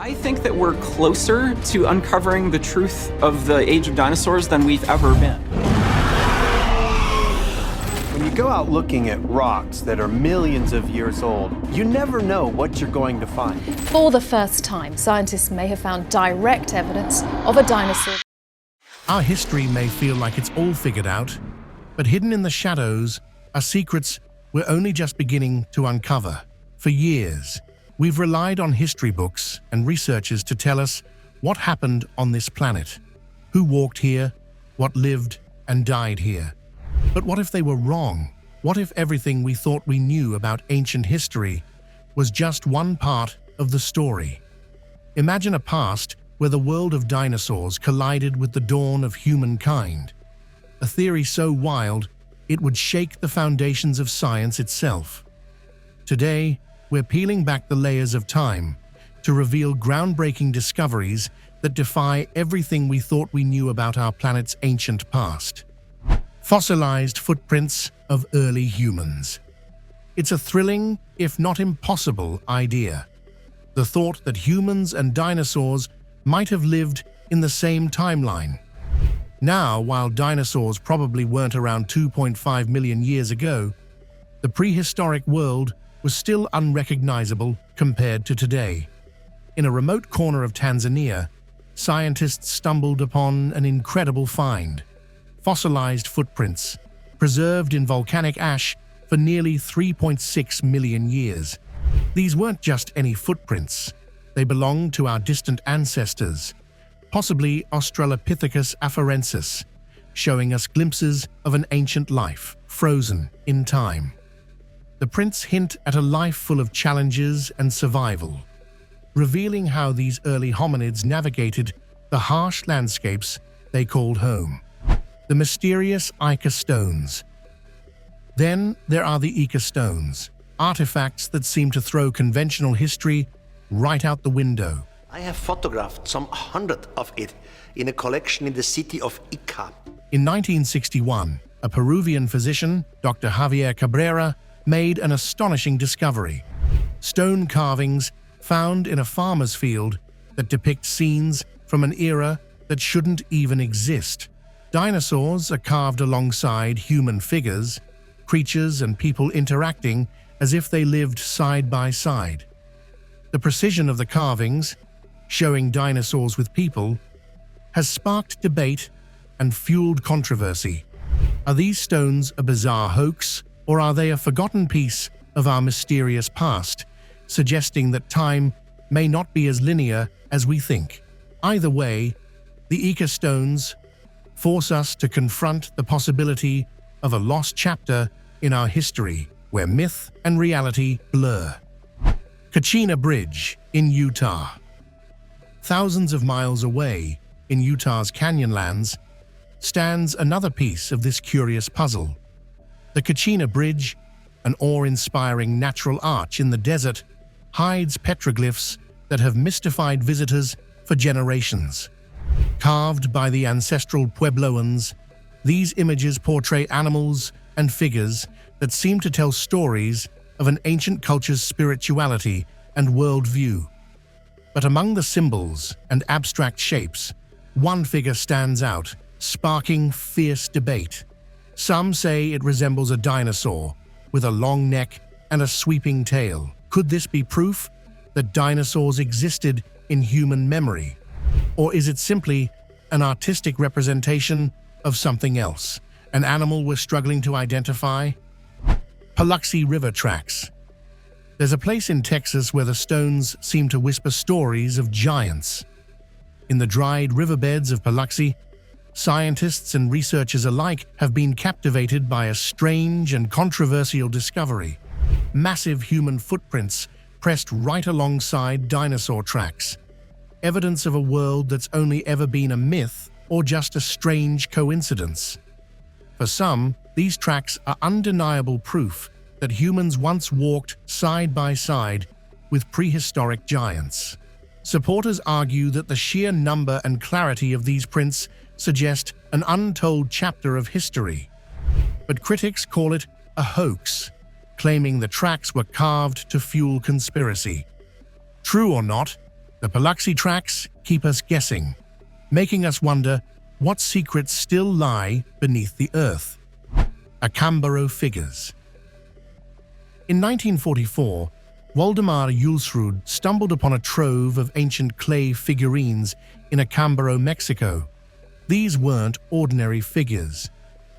I think that we're closer to uncovering the truth of the age of dinosaurs than we've ever been. When you go out looking at rocks that are millions of years old, you never know what you're going to find. For the first time, scientists may have found direct evidence of a dinosaur. Our history may feel like it's all figured out, but hidden in the shadows are secrets we're only just beginning to uncover. For years, we've relied on history books and researchers to tell us what happened on this planet, who walked here, what lived and died here. But what if they were wrong? What if everything we thought we knew about ancient history was just one part of the story? Imagine a past where the world of dinosaurs collided with the dawn of humankind. A theory so wild, it would shake the foundations of science itself. Today, we're peeling back the layers of time to reveal groundbreaking discoveries that defy everything we thought we knew about our planet's ancient past. Fossilized footprints of early humans. It's a thrilling, if not impossible, idea. The thought that humans and dinosaurs might have lived in the same timeline. Now, while dinosaurs probably weren't around 2.5 million years ago, the prehistoric world was still unrecognizable compared to today. In a remote corner of Tanzania, scientists stumbled upon an incredible find: fossilized footprints, preserved in volcanic ash for nearly 3.6 million years. These weren't just any footprints. They belonged to our distant ancestors, possibly Australopithecus afarensis, showing us glimpses of an ancient life, frozen in time. The prints hint at a life full of challenges and survival, revealing how these early hominids navigated the harsh landscapes they called home. The mysterious Ica stones. Then there are the Ica stones, artifacts that seem to throw conventional history right out the window. I have photographed some 100 of it in a collection in the city of Ica. In 1961, a Peruvian physician, Dr. Javier Cabrera, made an astonishing discovery: stone carvings found in a farmer's field that depict scenes from an era that shouldn't even exist. Dinosaurs are carved alongside human figures, creatures and people interacting as if they lived side by side. The precision of the carvings, showing dinosaurs with people, has sparked debate and fueled controversy. Are these stones a bizarre hoax, or are they a forgotten piece of our mysterious past, suggesting that time may not be as linear as we think? Either way, the Ica stones force us to confront the possibility of a lost chapter in our history where myth and reality blur. Kachina Bridge in Utah. Thousands of miles away, in Utah's canyonlands, stands another piece of this curious puzzle. The Kachina Bridge, an awe-inspiring natural arch in the desert, hides petroglyphs that have mystified visitors for generations. Carved by the ancestral Puebloans, these images portray animals and figures that seem to tell stories of an ancient culture's spirituality and worldview. But among the symbols and abstract shapes, one figure stands out, sparking fierce debate. Some say it resembles a dinosaur with a long neck and a sweeping tail. Could this be proof that dinosaurs existed in human memory? Or is it simply an artistic representation of something else, an animal we're struggling to identify? Paluxy River tracks. There's a place in Texas where the stones seem to whisper stories of giants. In the dried riverbeds of Paluxy, scientists and researchers alike have been captivated by a strange and controversial discovery: massive human footprints pressed right alongside dinosaur tracks. Evidence of a world that's only ever been a myth or just a strange coincidence. For some, these tracks are undeniable proof that humans once walked side by side with prehistoric giants. Supporters argue that the sheer number and clarity of these prints suggest an untold chapter of history. But critics call it a hoax, claiming the tracks were carved to fuel conspiracy. True or not, The Paluxy tracks keep us guessing, making us wonder what secrets still lie beneath the earth. Acambaro figures. In 1944, Waldemar Julsrud stumbled upon a trove of ancient clay figurines in Acambaro, Mexico. These weren't ordinary figures.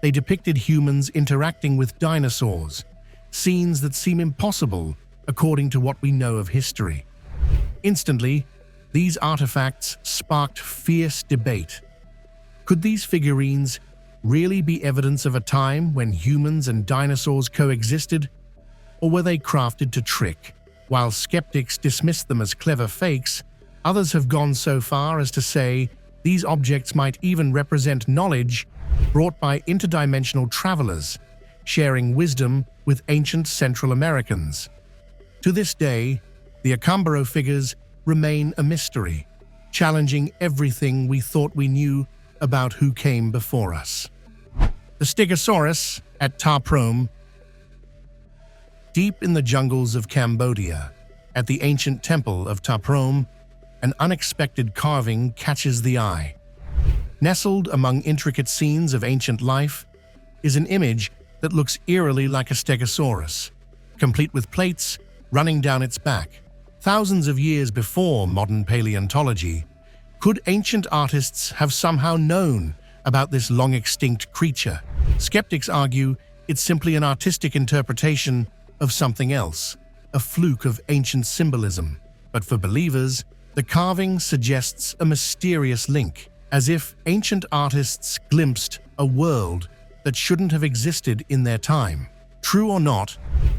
They depicted humans interacting with dinosaurs, scenes that seem impossible according to what we know of history. Instantly, these artifacts sparked fierce debate. Could these figurines really be evidence of a time when humans and dinosaurs coexisted? Or were they crafted to trick? While skeptics dismissed them as clever fakes, others have gone so far as to say these objects might even represent knowledge brought by interdimensional travelers, sharing wisdom with ancient Central Americans. To this day, the Acambaro figures remain a mystery, challenging everything we thought we knew about who came before us. The Stegosaurus at Ta Prohm. Deep in the jungles of Cambodia, at the ancient temple of Ta Prohm, an unexpected carving catches the eye. Nestled among intricate scenes of ancient life is an image that looks eerily like a Stegosaurus, complete with plates running down its back. Thousands of years before modern paleontology, could ancient artists have somehow known about this long-extinct creature? Skeptics argue it's simply an artistic interpretation of something else, a fluke of ancient symbolism. But for believers, the carving suggests a mysterious link, as if ancient artists glimpsed a world that shouldn't have existed in their time. True or not,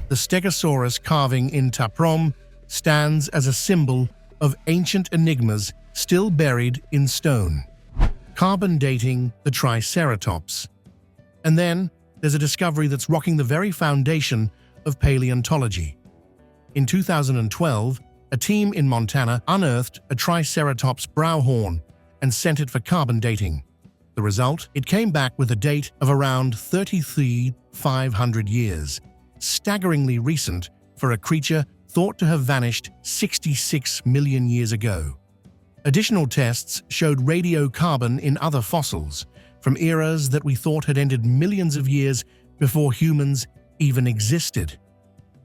the Stegosaurus carving in Ta Prohm stands as a symbol of ancient enigmas still buried in stone. Carbon dating the Triceratops. And then there's a discovery that's rocking the very foundation of paleontology. In 2012, a team in Montana unearthed a Triceratops brow horn and sent it for carbon dating. The result? It came back with a date of around 33,500 years, staggeringly recent for a creature thought to have vanished 66 million years ago. Additional tests showed radiocarbon in other fossils, from eras that we thought had ended millions of years before humans even existed.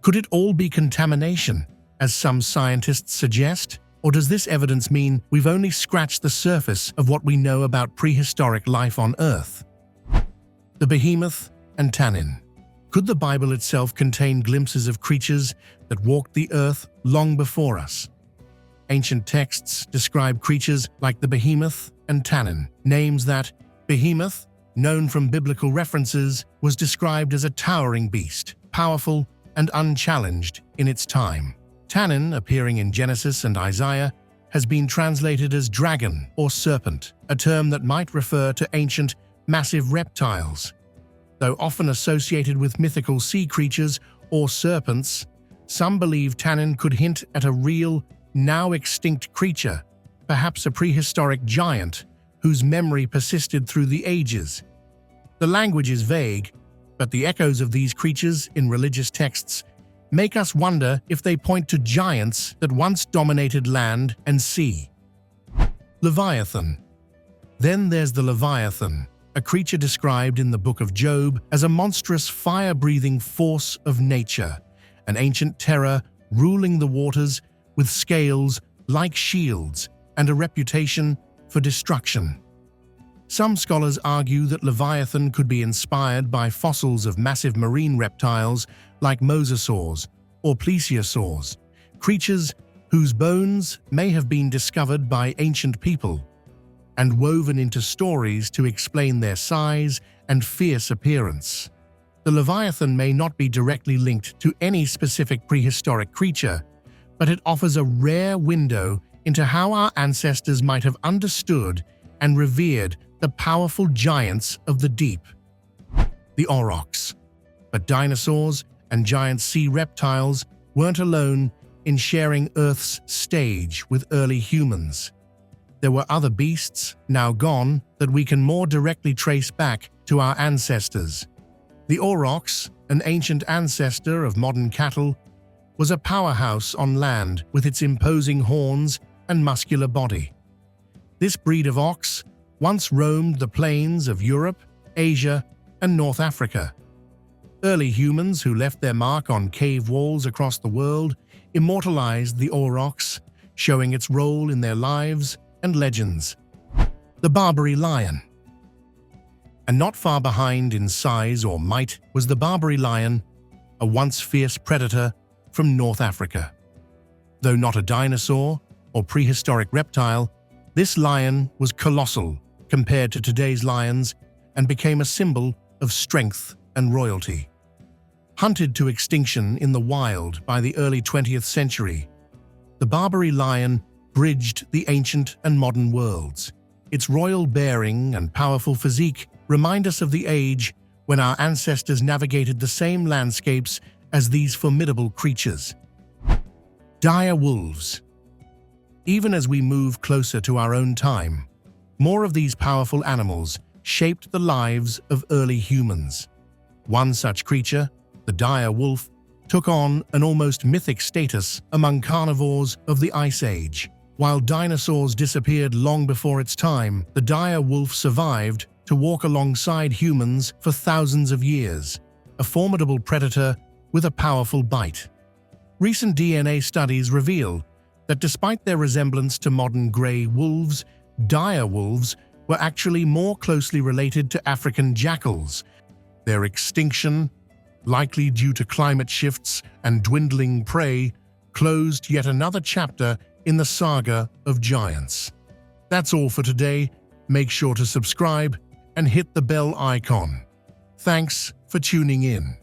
Could it all be contamination, as some scientists suggest? Or does this evidence mean we've only scratched the surface of what we know about prehistoric life on Earth? The behemoth and tannin. Could the Bible itself contain glimpses of creatures that walked the earth long before us? Ancient texts describe creatures like the behemoth and tannin, names that behemoth, known from biblical references, was described as a towering beast, powerful and unchallenged in its time. Tannin, appearing in Genesis and Isaiah, has been translated as dragon or serpent, a term that might refer to ancient, massive reptiles. Though often associated with mythical sea creatures or serpents, some believe tannin could hint at a real, now extinct creature, perhaps a prehistoric giant whose memory persisted through the ages. The language is vague, but the echoes of these creatures in religious texts make us wonder if they point to giants that once dominated land and sea. Leviathan. Then there's the Leviathan, a creature described in the Book of Job as a monstrous fire-breathing force of nature, an ancient terror ruling the waters with scales like shields and a reputation for destruction. Some scholars argue that Leviathan could be inspired by fossils of massive marine reptiles like mosasaurs or plesiosaurs, creatures whose bones may have been discovered by ancient people and woven into stories to explain their size and fierce appearance. The Leviathan may not be directly linked to any specific prehistoric creature, but it offers a rare window into how our ancestors might have understood and revered the powerful giants of the deep. The aurochs. But dinosaurs and giant sea reptiles weren't alone in sharing Earth's stage with early humans. There were other beasts, now gone, that we can more directly trace back to our ancestors. The aurochs, an ancient ancestor of modern cattle, was a powerhouse on land with its imposing horns and muscular body. This breed of ox once roamed the plains of Europe, Asia, and North Africa. Early humans who left their mark on cave walls across the world immortalized the aurochs, showing its role in their lives and legends. The Barbary lion. And not far behind in size or might was the Barbary lion, a once fierce predator from North Africa. Though not a dinosaur or prehistoric reptile, this lion was colossal compared to today's lions and became a symbol of strength and royalty. Hunted to extinction in the wild by the early 20th century, the Barbary lion bridged the ancient and modern worlds. Its royal bearing and powerful physique remind us of the age when our ancestors navigated the same landscapes as these formidable creatures. Dire wolves. Even as we move closer to our own time, more of these powerful animals shaped the lives of early humans. One such creature, the dire wolf, took on an almost mythic status among carnivores of the Ice Age. While dinosaurs disappeared long before its time, the dire wolf survived to walk alongside humans for thousands of years, a formidable predator with a powerful bite. Recent DNA studies reveal that despite their resemblance to modern grey wolves, dire wolves were actually more closely related to African jackals. Their extinction, likely due to climate shifts and dwindling prey, closed yet another chapter in the saga of giants. That's all for today. Make sure to subscribe and hit the bell icon. Thanks for tuning in.